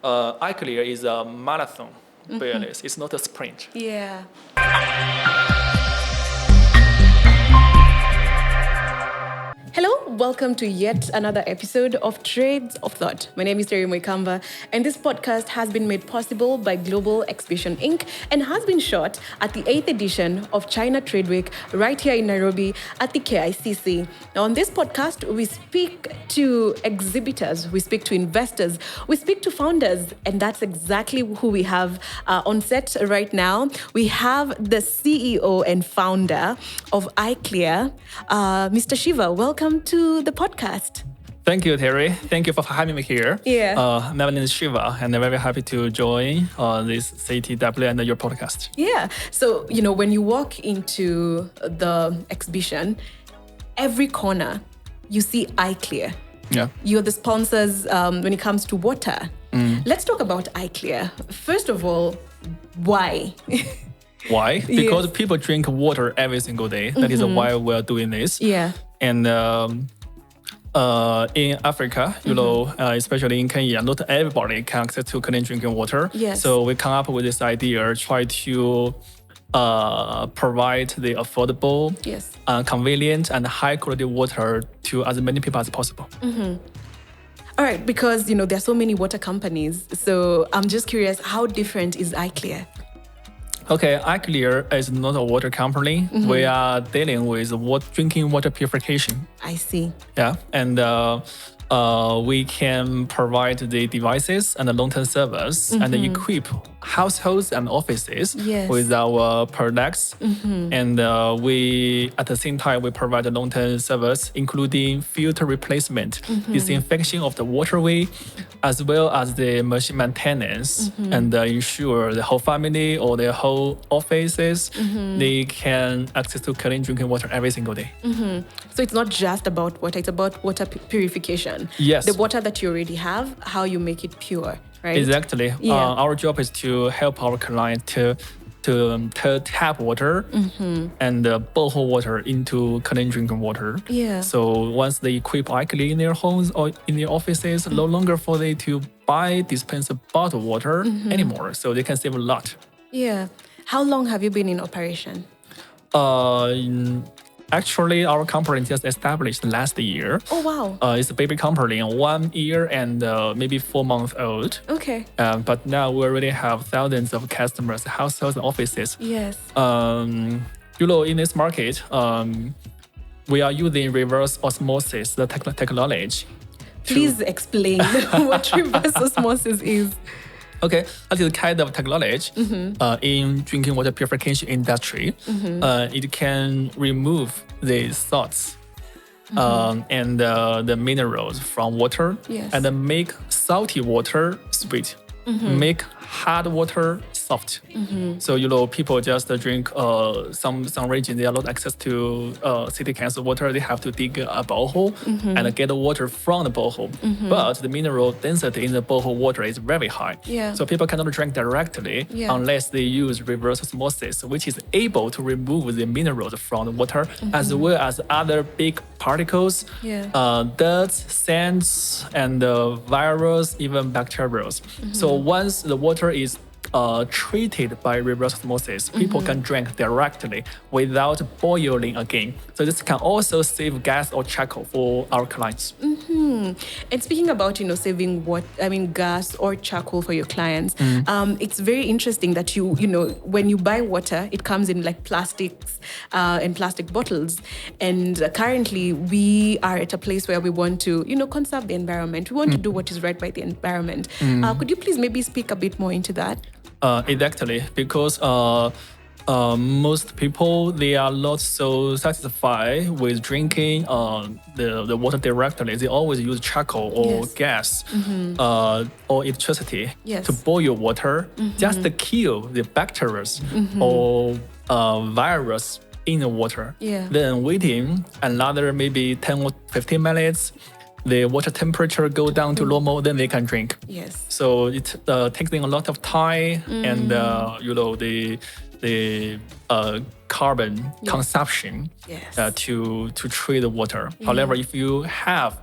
iClear is a marathon business. It's not a sprint. Yeah. Hello, welcome to yet another episode of Trades of Thought. My name is Terry Moikamba, and this podcast has been made possible by Global Exhibition Inc. and has been shot at the 8th edition of China Trade Week right here in Nairobi at the KICC. Now, on this podcast, we speak to exhibitors, we speak to investors, we speak to founders, and that's exactly who we have on set right now. We have the CEO and founder of iClear, Mr. Shiva. Welcome to the podcast. Thank you, Terry. Thank you for having me here. Yeah. My name is Shiva, and I'm very happy to join this CTW and your podcast. Yeah. So, when you walk into the exhibition, every corner, you see iClear. Yeah. You're the sponsors when it comes to water. Let's talk about iClear. First of all, why? Why? Because people drink water every single day. That is why we're doing this. Yeah. And in Africa, especially in Kenya, not everybody can access to clean drinking water. Yes. So we come up with this idea, try to provide the affordable, convenient, and high quality water to as many people as possible. All right, because there are so many water companies. So I'm just curious, how different is iClear? Okay, iClear is not a water company. We are dealing with drinking water purification. I see. Yeah, and we can provide the devices and the long-term service and equip households and offices with our products. And we, at the same time, we provide a long-term service, including filter replacement, disinfection of the waterway, as well as the machine maintenance, and ensure the whole family or the whole offices, they can access to clean drinking water every single day. So it's not just about water, it's about water purification. Yes. The water that you already have, how you make it pure, right? Exactly. Yeah. Our job is to help our client to tap water and borehole water into clean drinking water. Yeah. So once they equip iClear in their homes or in their offices, no longer for they to buy dispenser bottled water anymore. So they can save a lot. Yeah. How long have you been in operation? Actually, our company just established last year. Oh, wow. It's a baby company, 1 year and maybe 4 months old. Okay. But now we already have thousands of customers, households, and offices. Yes. In this market, we are using reverse osmosis, the technology. Please explain what reverse osmosis is. Okay, that is a kind of technology in drinking water purification industry. It can remove the salts and the minerals from water and then make salty water sweet, make hard water soft. So people just drink some region they are not access to city council water. They have to dig a borehole and get the water from the borehole. But the mineral density in the borehole water is very high. So people cannot drink directly unless they use reverse osmosis, which is able to remove the minerals from the water as well as other big particles, dirt, sands, and virus, even bacteria. So once the water is treated by reverse osmosis, people can drink directly without boiling again. So this can also save gas or charcoal for our clients. And speaking about saving gas or charcoal for your clients, it's very interesting that when you buy water, it comes in like plastics and plastic bottles. And currently, we are at a place where we want to conserve the environment. We want to do what is right by the environment. Could you please maybe speak a bit more into that? Exactly, because most people, they are not so satisfied with drinking the water directly. They always use charcoal or gas or electricity to boil water just to kill the bacteria or virus in the water. Then waiting another maybe 10 or 15 minutes, the water temperature go down to normal, then they can drink. So it takes them a lot of time and the carbon consumption to treat the water. However, if you have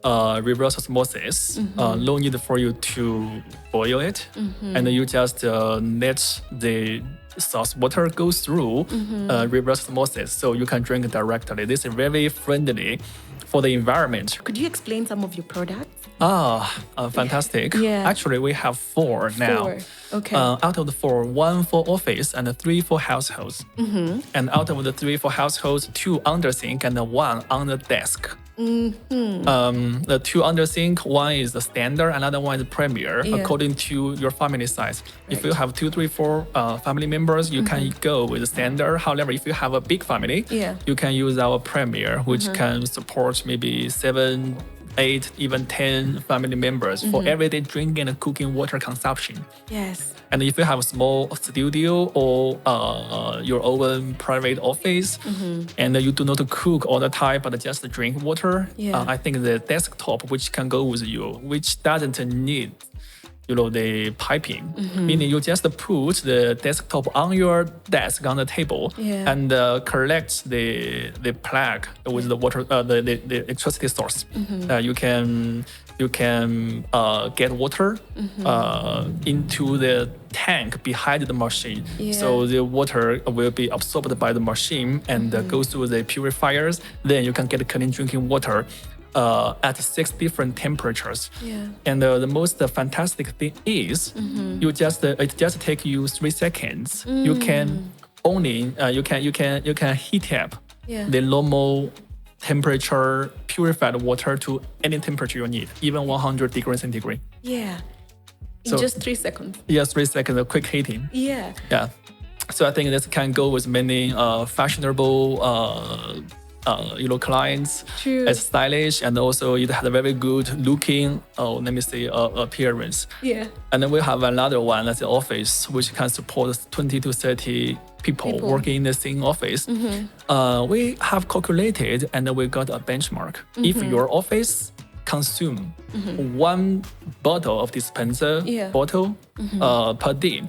reverse osmosis. No need for you to boil it, and you just let the sauce water go through reverse osmosis, so you can drink directly. This is very friendly for the environment. Could you explain some of your products? Fantastic. Yeah. Actually, we have 4 now. 4. Okay. Out of the 4, 1 for office and 3 for households. And out of the 3 for households, 2 under sink and 1 on the desk. The 2 under sink, 1 is the standard, another 1 is premier, according to your family size. If you have 2, 3, 4 family members, you can go with the standard. However, if you have a big family, you can use our premier, which can support maybe 7, 8, even 10 family members for everyday drinking and cooking water consumption. Yes. And if you have a small studio or your own private office, and you do not cook all the time but just drink water, I think the desktop, which can go with you, which doesn't need the piping, meaning you just put the desktop on your desk on the table and collect the plug with the water, the electricity source. You can get water into the tank behind the machine, so the water will be absorbed by the machine and go through the purifiers. Then you can get clean drinking water at 6 different temperatures. And the most fantastic thing is, it just takes you 3 seconds. You can only you can heat up the normal temperature purified water to any temperature you need, even 100 degrees centigrade. In just 3 seconds. Yes, 3 seconds of quick heating. Yeah. So I think this can go with many fashionable clients. True. It's stylish, and also it has a very good looking appearance. And then we have another one that's the office, which can support 20 to 30 people working in the same office. We have calculated and we got a benchmark. If your office consume 1 bottle of dispenser bottle per day,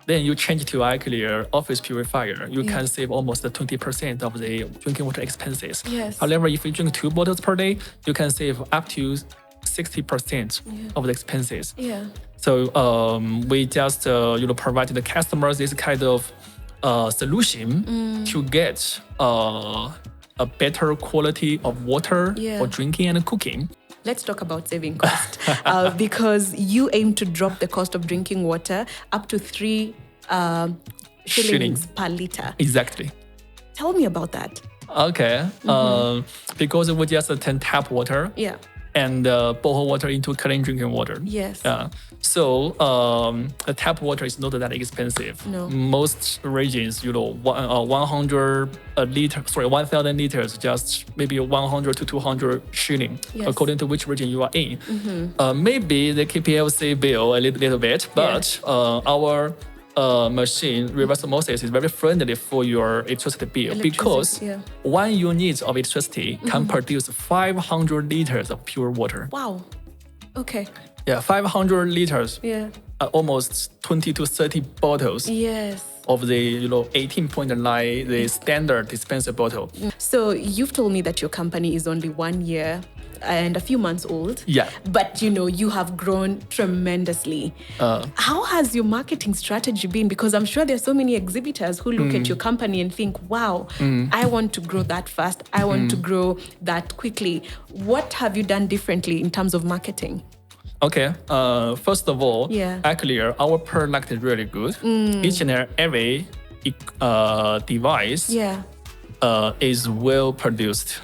then you change to iClear office purifier, you can save almost 20% of the drinking water expenses. However, if you drink 2 bottles per day, you can save up to 60% of the expenses. So we just provide the customers this kind of solution to get a better quality of water for drinking and cooking. Let's talk about saving cost, because you aim to drop the cost of drinking water up to 3 shillings per liter. Exactly. Tell me about that. Okay. Because we just turn tap water and borehole water into clean drinking water. So the tap water is not that expensive. No. Most regions, 1,000 liters, just maybe 100 to 200 shilling, according to which region you are in. Maybe the KPLC bill a little bit, but our machine, reverse osmosis, is very friendly for your electricity bill, because 1 unit of electricity can produce 500 liters of pure water. Wow. Okay. 500 liters. Almost 20 to 30 bottles. Of the 18.9, the standard dispenser bottle. So you've told me that your company is only 1 year and a few months old. But you have grown tremendously. How has your marketing strategy been? Because I'm sure there's so many exhibitors who look at your company and think, wow, I want to grow that fast. I want to grow that quickly. What have you done differently in terms of marketing? Okay, first of all, iClear, our product is really good. Each and every device is well produced.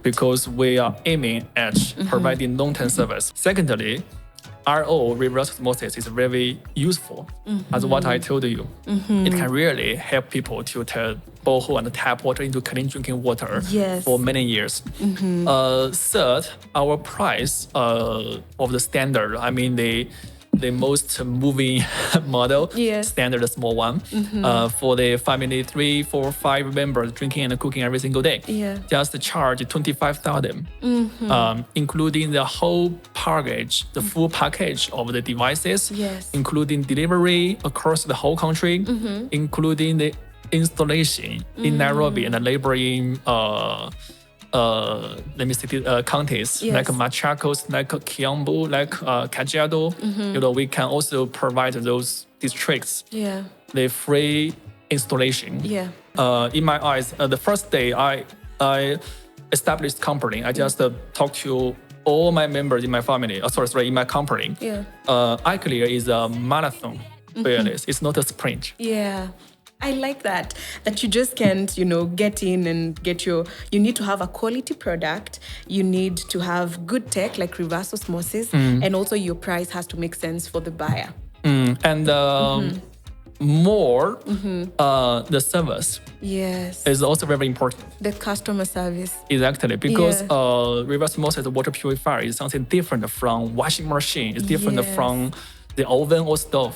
Because we are aiming at providing long-term service. Secondly, RO, reverse osmosis, is very useful. As what I told you, it can really help people to turn borehole and tap water into clean drinking water for many years. Third, our price of the standard, I mean the most moving model, standard small one, for the family 3, 4, 5 members drinking and cooking every single day. Just charge 25,000, including the whole package, the full package of the devices, including delivery across the whole country, including the installation in Nairobi and the neighboring let me see, counties Yes. like Machacos, like Kiambu, like Kajiado. We can also provide those districts Yeah. the free installation. Yeah. In my eyes, the first day I established company, I just talked to all my members in my family. In my company. Yeah. iClear is a marathon business. It's not a sprint. Yeah. I like that you just can't, get in and you need to have a quality product. You need to have good tech like reverse osmosis, and also your price has to make sense for the buyer. And more, the service Yes. is also very important. The customer service. Exactly, because reverse osmosis water purifier is something different from washing machine. It's different Yes. from the oven or stove,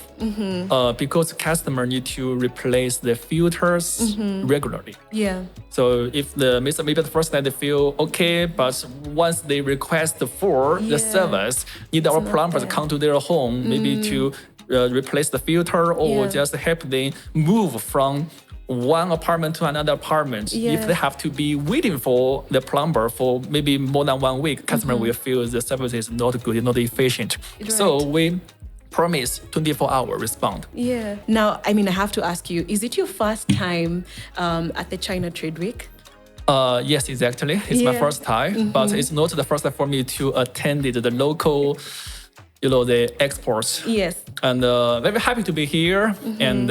because customer need to replace the filters regularly. Yeah. So if maybe the first night they feel okay, but once they request for the service, need our plumbers there. come to their home, maybe to replace the filter or just help them move from one apartment to another apartment. If they have to be waiting for the plumber for maybe more than 1 week, customer will feel the service is not good, not efficient. Right. So we promise 24-hour respond. Yeah. Now, I have to ask you, is it your first time at the China Trade Week? Yes, exactly. It's my first time, but it's not the first time for me to attend the local, the exports. Yes. And very happy to be here, and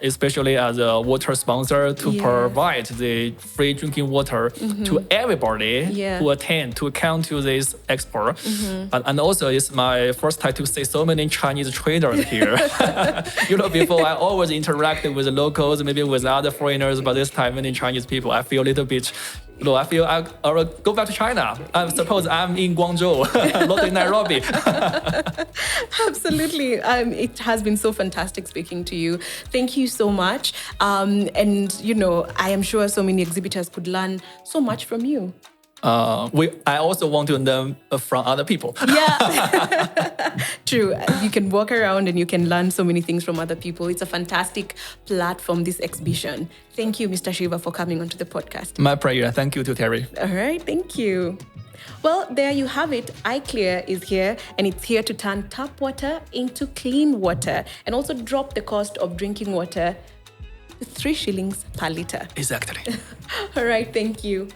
especially as a water sponsor to provide the free drinking water to everybody who attend to come to this expo. And also it's my first time to see so many Chinese traders here. Before I always interacted with the locals, maybe with other foreigners, but this time many Chinese people, I feel a little bit I feel I will go back to China. I suppose I'm in Guangzhou, not in Nairobi. Absolutely. It has been so fantastic speaking to you. Thank you so much. And, I am sure so many exhibitors could learn so much from you. I also want to learn from other people. Yeah, true. You can walk around and you can learn so many things from other people. It's a fantastic platform, this exhibition. Thank you, Mr. Shiva, for coming onto the podcast. My pleasure. Thank you to Terry. All right, thank you. Well, there you have it. iClear is here, and it's here to turn tap water into clean water and also drop the cost of drinking water to 3 shillings per litre. Exactly. All right, thank you.